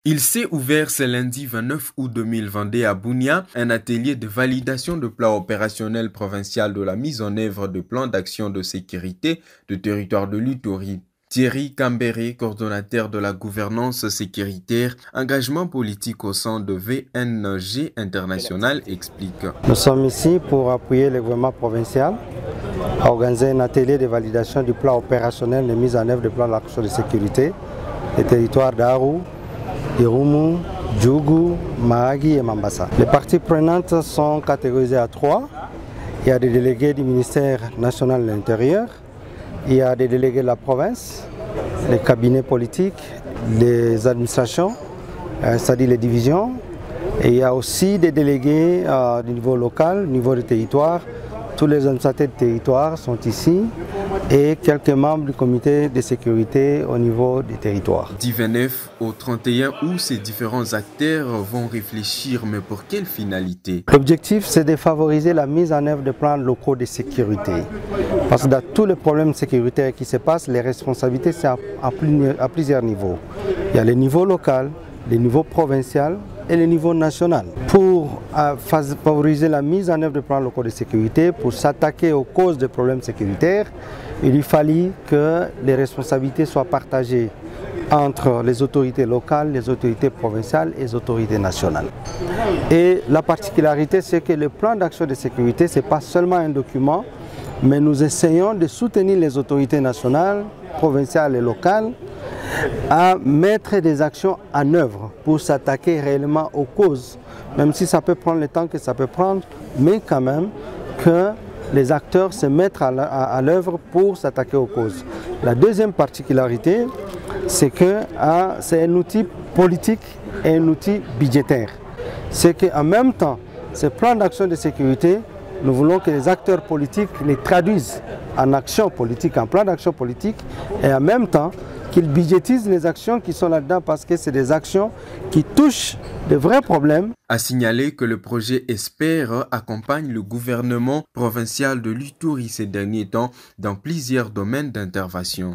Il s'est ouvert ce lundi 29 août 2022 à Bunia, un atelier de validation de plan opérationnel provincial de la mise en œuvre de plans d'action de sécurité du territoire de l'Ituri. Thierry Cambéré, coordonnateur de la gouvernance sécuritaire, engagement politique au sein de VNG International, explique. Nous sommes ici pour appuyer le gouvernement provincial à organiser un atelier de validation du plan opérationnel de mise en œuvre du plan d'action de sécurité des territoires d'Aru, Irumu, Djougou, Mahagi et Mambasa. Les parties prenantes sont catégorisées à 3. Il y a des délégués du ministère national de l'Intérieur, il y a des délégués de la province, les cabinets politiques, les administrations, c'est-à-dire les divisions, et il y a aussi des délégués du niveau local, du niveau du territoire. Tous les administrateurs du territoire sont ici et quelques membres du comité de sécurité au niveau du territoire. Du 29 au 31 août, ces différents acteurs vont réfléchir, mais pour quelle finalité? L'objectif, c'est de favoriser la mise en œuvre de plans locaux de sécurité. Parce que dans tous les problèmes sécuritaires qui se passent, les responsabilités sont à plusieurs niveaux. Il y a le niveau local, le niveau provincial et le niveau national. Pour favoriser la mise en œuvre de plans locaux de sécurité, pour s'attaquer aux causes des problèmes sécuritaires, il fallait que les responsabilités soient partagées entre les autorités locales, les autorités provinciales et les autorités nationales. Et la particularité, c'est que le plan d'action de sécurité, ce n'est pas seulement un document, mais nous essayons de soutenir les autorités nationales, provinciales et locales à mettre des actions en œuvre pour s'attaquer réellement aux causes, même si ça peut prendre le temps que ça peut prendre, mais quand même que les acteurs se mettent à l'œuvre pour s'attaquer aux causes. La deuxième particularité, c'est que c'est un outil politique et un outil budgétaire. C'est qu'en même temps, ce plan d'action de sécurité, nous voulons que les acteurs politiques les traduisent en action politique, en plan d'action politique, et en même temps qu'ils budgétisent les actions qui sont là-dedans parce que c'est des actions qui touchent de vrais problèmes. A signaler que le projet Espère accompagne le gouvernement provincial de l'Ituri ces derniers temps dans plusieurs domaines d'intervention.